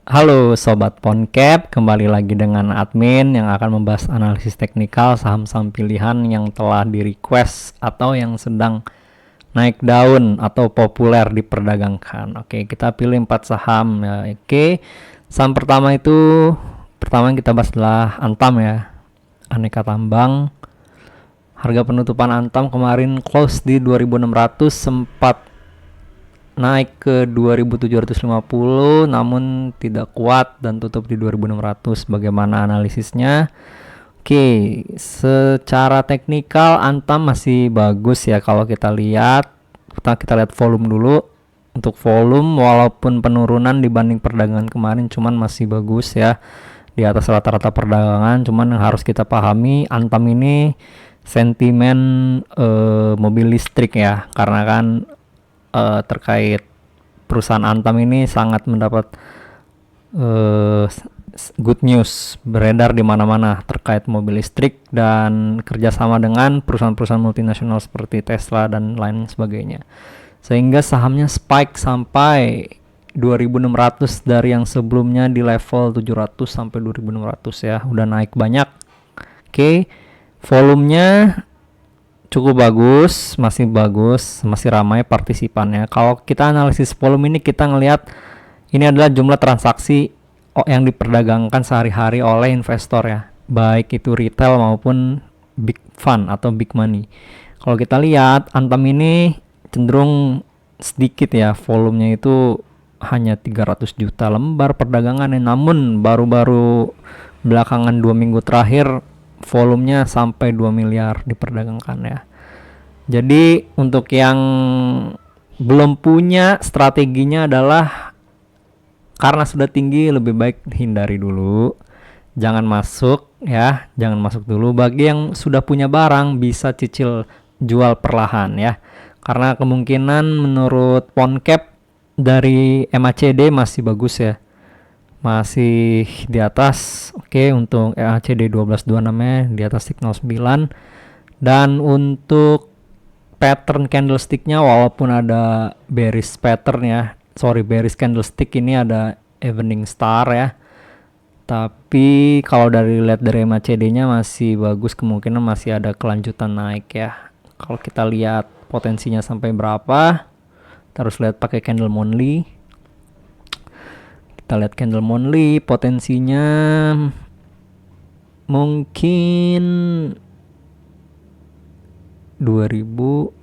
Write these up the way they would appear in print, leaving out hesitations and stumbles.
Halo Sobat Poncap, kembali lagi dengan admin yang akan membahas analisis teknikal saham-saham pilihan yang telah di-request atau yang sedang naik daun atau populer diperdagangkan. Oke, kita pilih 4 saham ya. Oke, saham pertama yang kita bahas adalah Antam ya, Aneka Tambang. Harga penutupan Antam kemarin close di 2600, sempat naik ke 2750 namun tidak kuat dan tutup di 2600. Bagaimana analisisnya? Oke, secara teknikal Antam masih bagus ya. Kalau kita lihat, kita lihat volume dulu. Untuk volume walaupun penurunan dibanding perdagangan kemarin, cuman masih bagus ya, di atas rata-rata perdagangan. Cuman yang harus kita pahami, Antam ini sentimen mobil listrik ya, karena kan terkait perusahaan Antam ini sangat mendapat good news beredar di mana-mana terkait mobil listrik dan kerjasama dengan perusahaan-perusahaan multinasional seperti Tesla dan lain sebagainya, sehingga sahamnya spike sampai 2600 dari yang sebelumnya di level 700 sampai 2600 ya, udah naik banyak. Oke, volumenya cukup bagus, masih ramai partisipannya. Kalau kita analisis volume ini, kita ngelihat ini adalah jumlah transaksi yang diperdagangkan sehari-hari oleh investor ya, baik itu retail maupun big fund atau big money. Kalau kita lihat Antam ini cenderung sedikit ya, volumenya itu hanya 300 juta lembar perdagangannya, namun baru-baru belakangan 2 minggu terakhir volumenya sampai 2 miliar diperdagangkan ya. Jadi untuk yang belum punya, strateginya adalah karena sudah tinggi lebih baik hindari dulu. Jangan masuk ya, jangan masuk dulu. Bagi yang sudah punya barang bisa cicil jual perlahan ya. Karena kemungkinan menurut Poncap dari MACD masih bagus ya, masih di atas. Oke, untuk MACD 1226 di atas signal 9. Dan untuk pattern candlesticknya, walaupun ada bearish pattern ya, bearish candlestick, ini ada evening star ya, tapi kalau lihat dari MACD nya masih bagus, kemungkinan masih ada kelanjutan naik ya. Kalau kita lihat potensinya sampai berapa, terus lihat pakai candle monthly. Kita lihat candle monthly, potensinya mungkin 2000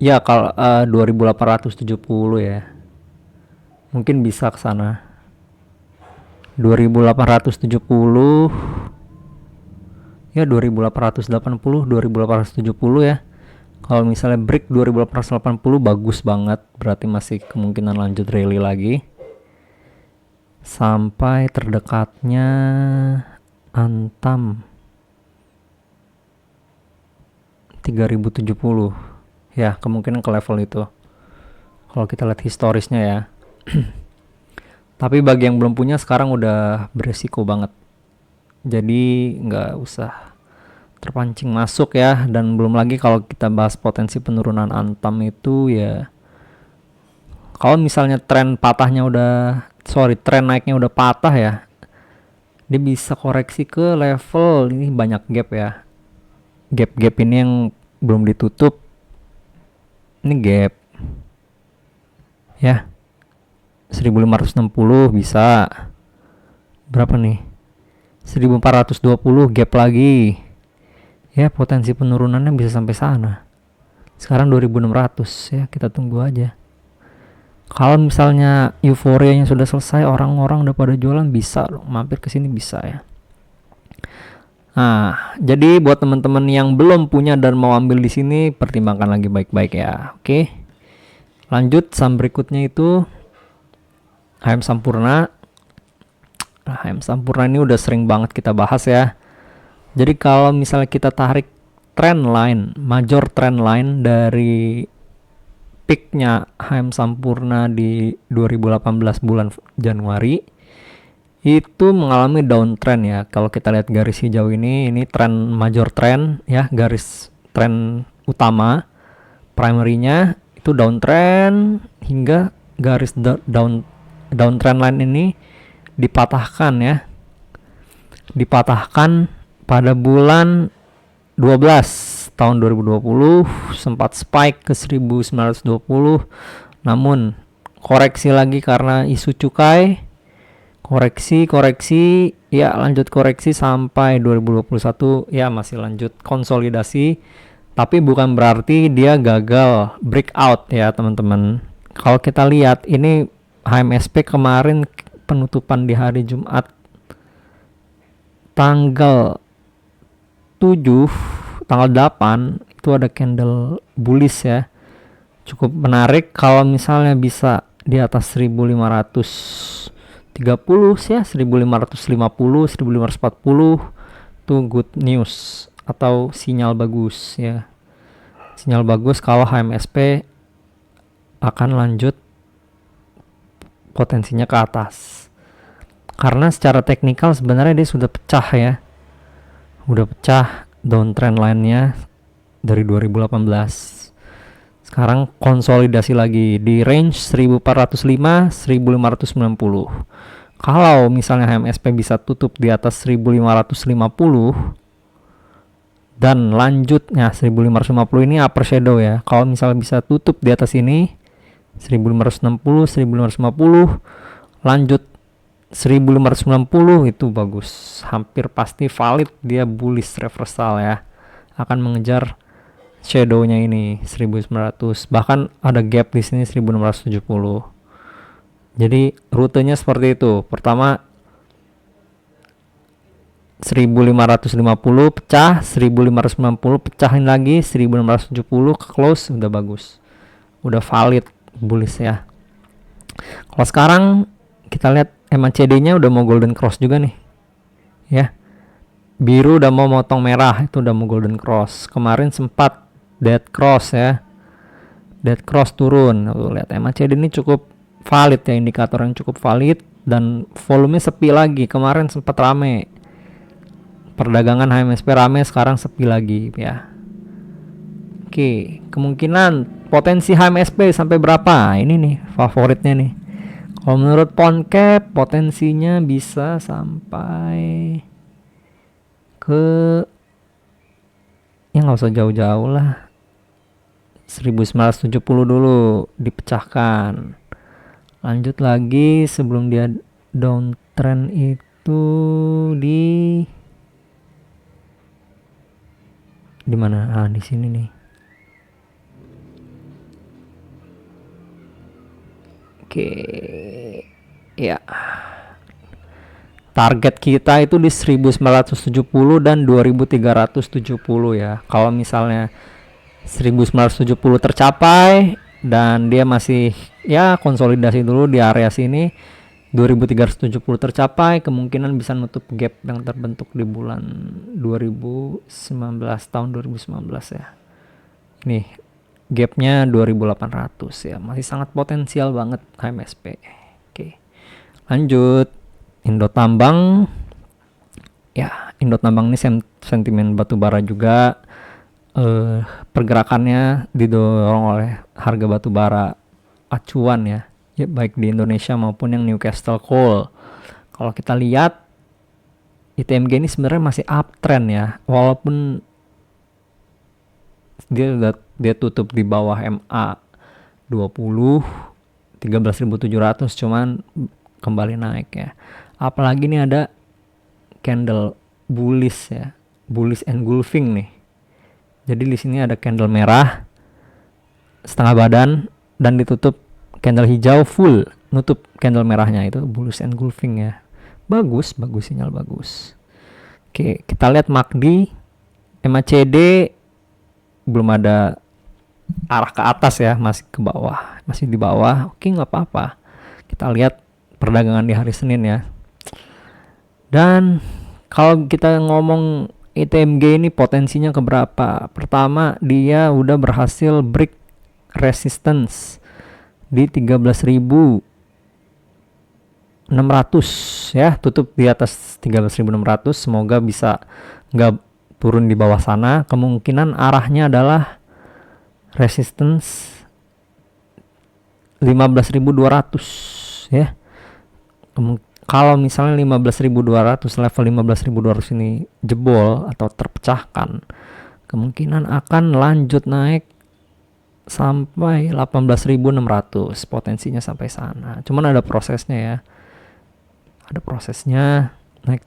ya, kalau 2870 ya, mungkin bisa ke sana 2870 ya, 2880 2870 ya. Kalau misalnya break 2880 bagus banget, berarti masih kemungkinan lanjut rally lagi sampai terdekatnya Antam 3070 ya, kemungkinan ke level itu kalau kita lihat historisnya ya. Tapi bagi yang belum punya, sekarang udah beresiko banget, jadi nggak usah terpancing masuk ya. Dan belum lagi kalau kita bahas potensi penurunan Antam itu ya, kalau misalnya tren naiknya udah patah ya, dia bisa koreksi ke level ini, banyak gap ya, gap ini yang belum ditutup. Ini gap ya, 1560 bisa berapa nih, 1420 gap lagi ya, potensi penurunannya bisa sampai sana. Sekarang 2600 ya, kita tunggu aja. Kalau misalnya euforianya sudah selesai, orang-orang udah pada jualan, bisa loh mampir ke sini, bisa ya. Nah, jadi buat teman-teman yang belum punya dan mau ambil di sini, pertimbangkan lagi baik-baik ya. Oke. Lanjut, saham berikutnya itu HM Sampurna. Nah, HM Sampurna ini udah sering banget kita bahas ya. Jadi kalau misalnya kita tarik major trend line dari peaknya HM Sampurna di 2018 bulan Januari, itu mengalami downtrend ya. Kalau kita lihat garis hijau ini trend major trend ya, garis trend utama primary-nya itu downtrend hingga garis downtrend line ini dipatahkan ya. Dipatahkan pada bulan 12 tahun 2020, sempat spike ke 1920, namun koreksi lagi karena isu cukai, koreksi ya, lanjut koreksi sampai 2021 ya, masih lanjut konsolidasi, tapi bukan berarti dia gagal breakout ya teman-teman. Kalau kita lihat ini HMSP kemarin penutupan di hari Jumat tanggal 7, tanggal 8 itu ada candle bullish ya, cukup menarik. Kalau misalnya bisa di atas 1530 ya, 1550, 1540 itu good news atau sinyal bagus ya, sinyal bagus kalau HMSP akan lanjut potensinya ke atas. Karena secara teknikal sebenarnya dia sudah pecah ya, udah pecah downtrend line-nya dari 2018. Sekarang konsolidasi lagi di range 1405 1590. Kalau misalnya HMSP bisa tutup di atas 1550 dan lanjutnya 1550 ini upper shadow ya. Kalau misalnya bisa tutup di atas ini 1560 1550 lanjut 1590 itu bagus, hampir pasti valid dia bullish reversal ya, akan mengejar shadownya ini 1900, bahkan ada gap di sini 1670. Jadi rutenya seperti itu. Pertama 1550 pecah, 1590 pecahin lagi, 1670 ke close, udah bagus, udah valid bullish ya. Kalau sekarang kita lihat MACD-nya udah mau golden cross juga nih ya, biru udah mau motong merah, itu udah mau golden cross. Kemarin sempat dead cross ya, dead cross turun. Lihat MACD ini cukup valid ya, indikator yang cukup valid, dan volume sepi lagi. Kemarin sempat rame perdagangan HMSP, rame, sekarang sepi lagi ya. Oke, kemungkinan potensi HMSP sampai berapa? Ini nih favoritnya nih. Kalau menurut Poncap potensinya bisa sampai ke, ya nggak usah jauh-jauh lah, 1970 dulu dipecahkan, lanjut lagi sebelum dia downtrend itu di mana? Di sini nih. Oke. Ya. Target kita itu di 1970 dan 2370 ya. Kalau misalnya 1970 tercapai dan dia masih ya konsolidasi dulu di area sini, 2370 tercapai, kemungkinan bisa nutup gap yang terbentuk di bulan 2019, tahun 2019 ya. Nih gapnya 2800 ya, masih sangat potensial banget HMSP. Oke, lanjut Indo Tambang ya. Indo Tambang ini sentimen batubara juga, pergerakannya didorong oleh harga batubara acuan ya, baik di Indonesia maupun yang Newcastle Coal. Kalau kita lihat ITMG ini sebenarnya masih uptrend ya, walaupun dia tutup di bawah MA 20 13.700, cuman kembali naik ya. Apalagi nih ada candle bullish ya, bullish engulfing nih. Jadi di sini ada candle merah setengah badan dan ditutup candle hijau full, nutup candle merahnya, itu bullish engulfing ya. Bagus sinyal bagus. Oke, kita lihat MACD, MACD belum ada arah ke atas ya, masih ke bawah, masih di bawah. Oke, nggak apa-apa. Kita lihat perdagangan di hari Senin ya. Dan kalau kita ngomong ITMG ini potensinya ke berapa? Pertama, dia udah berhasil break resistance di 13.600 ya, tutup di atas 13.600. Semoga bisa nggak turun di bawah sana. Kemungkinan arahnya adalah resistance 15.200 ya. Kalau misalnya 15.200, level 15.200 ini jebol atau terpecahkan, kemungkinan akan lanjut naik sampai 18.600, potensinya sampai sana. Cuman ada prosesnya ya. Ada prosesnya, naik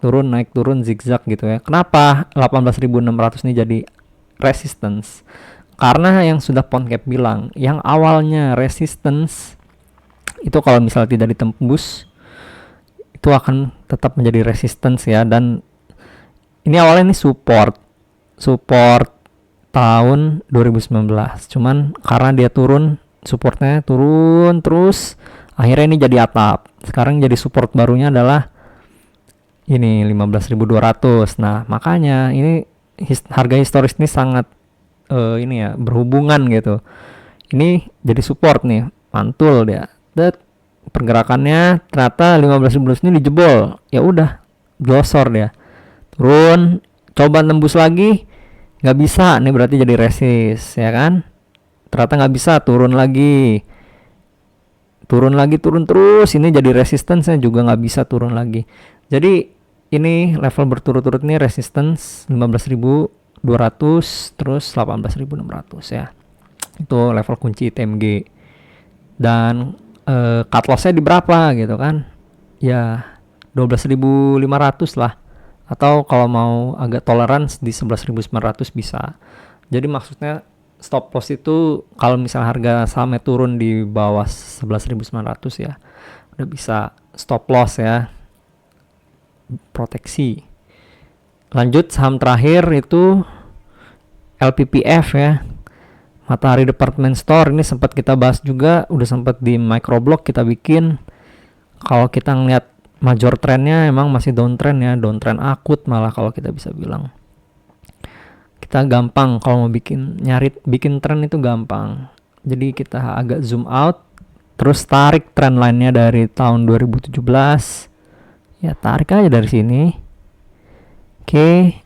turun zigzag gitu ya. Kenapa 18.600 ini jadi resistance? Karena yang sudah Poncap bilang, yang awalnya resistance itu kalau misalnya tidak ditembus itu akan tetap menjadi resistance ya. Dan ini awalnya ini support tahun 2019, cuman karena dia turun, supportnya turun terus, akhirnya ini jadi atap. Sekarang jadi support barunya adalah ini 15.200. Nah makanya ini harga historis ini sangat ini ya, berhubungan gitu. Ini jadi support nih, mantul dia. Pergerakannya ternyata 15.000 ini dijebol, ya udah glosor dia, turun, coba tembus lagi, nggak bisa, nih berarti jadi resist ya kan. Ternyata nggak bisa, turun terus, ini jadi resistance juga nggak bisa, turun lagi. Jadi ini level berturut-turut nih, resistance 15.200 terus 18.600 ya. Itu level kunci TMG. Dan cut lossnya di berapa gitu kan, ya 12.500 lah, atau kalau mau agak toleransi di 11.900 bisa. Jadi maksudnya stop loss itu kalau misalnya harga sahamnya turun di bawah 11.900 ya udah bisa stop loss ya, proteksi. Lanjut saham terakhir itu LPPF ya, Matahari Department Store. Ini sempat kita bahas juga, udah sempat di microblog kita bikin. Kalau kita ngeliat major trendnya emang masih downtrend ya, downtrend akut malah kalau kita bisa bilang. Kita gampang kalau mau bikin tren itu gampang. Jadi kita agak zoom out, terus tarik trend line-nya dari tahun 2017. Ya tarik aja dari sini. Oke,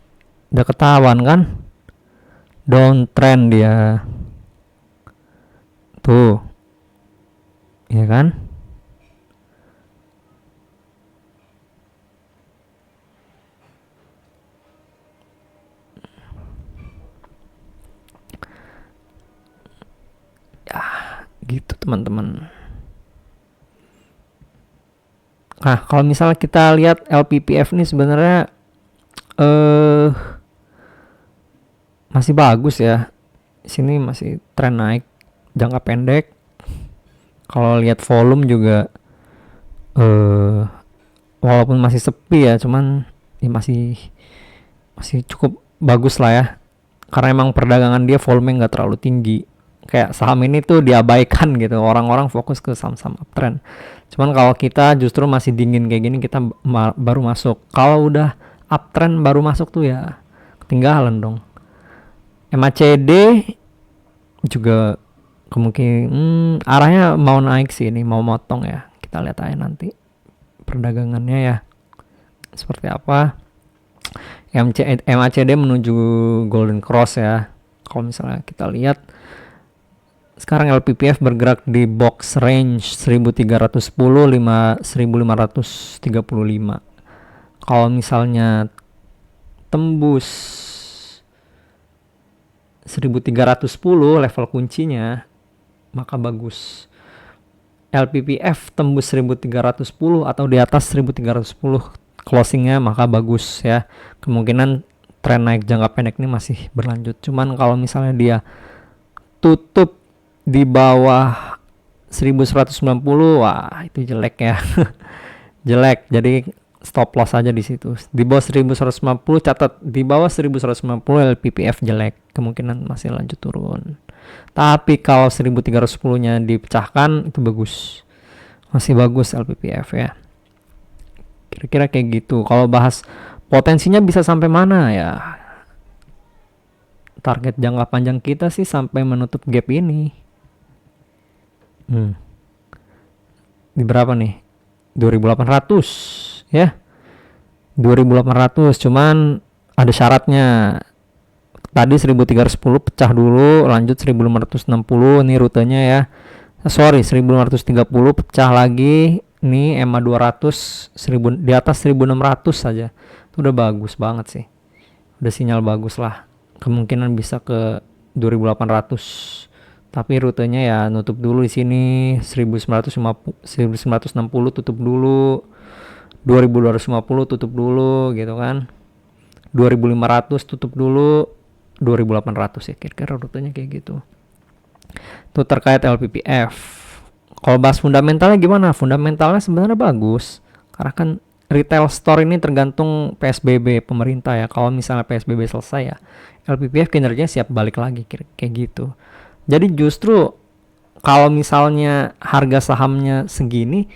udah ketahuan kan downtrend dia. Tuh, ya kan? Ya, gitu teman-teman. Nah, kalau misalnya kita lihat LPPF ini sebenarnya masih bagus ya. Sini masih tren naik jangka pendek. Kalau lihat volume juga walaupun masih sepi ya, cuman ya masih cukup bagus lah ya, karena emang perdagangan dia volume nggak terlalu tinggi. Kayak saham ini tuh diabaikan gitu, orang-orang fokus ke saham-saham uptrend. Cuman kalau kita justru masih dingin kayak gini, kita baru masuk. Kalau udah uptrend baru masuk tuh ya ketinggalan dong. MACD juga kemungkinan arahnya mau naik sih, ini mau motong ya. Kita lihat aja nanti perdagangannya ya seperti apa. MACD menuju golden cross ya. Kalau misalnya kita lihat sekarang LPPF bergerak di box range 1310 1535. Kalau misalnya tembus 1310 level kuncinya, maka bagus. LPPF tembus 1310 atau di atas 1310 closingnya, maka bagus ya. Kemungkinan tren naik jangka pendek ini masih berlanjut. Cuman kalau misalnya dia tutup di bawah 1190, wah itu jelek ya. Jelek. Jadi stop loss aja di situ. Di bawah 1150 catat, di bawah 1150 LPPF jelek, kemungkinan masih lanjut turun. Tapi kalau 1310-nya dipecahkan itu bagus. Masih bagus LPPF ya. Kira-kira kayak gitu. Kalau bahas potensinya bisa sampai mana ya? Target jangka panjang kita sih sampai menutup gap ini. Di berapa nih? 2800 ya. 2800, cuman ada syaratnya. Tadi 1310 pecah dulu, lanjut 1560, ini rutenya ya. sorry 1530 pecah lagi nih EMA 200 1000 di atas 1600 saja. Itu udah bagus banget sih. Udah sinyal bagus lah. Kemungkinan bisa ke 2800. Tapi rutenya ya nutup dulu di sini 1950 1960 tutup dulu. 2250 tutup dulu gitu kan. 2500 tutup dulu. 2800 ya kira-kira rutenya kayak gitu. Itu terkait LPPF. Kalau bahas fundamentalnya gimana? Fundamentalnya sebenarnya bagus. Karena kan retail store ini tergantung PSBB pemerintah ya. Kalau misalnya PSBB selesai ya, LPPF kinerjanya siap balik lagi kayak gitu. Jadi justru kalau misalnya harga sahamnya segini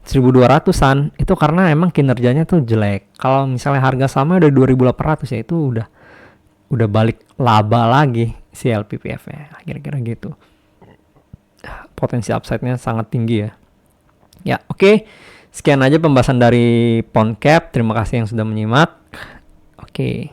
1200-an itu karena emang kinerjanya tuh jelek. Kalau misalnya harga sahamnya udah 2800 ya itu udah balik laba lagi si LPPF ya. Kira-kira gitu. Potensi upside-nya sangat tinggi ya. Ya, oke. Sekian aja pembahasan dari Poncap. Terima kasih yang sudah menyimak. Oke.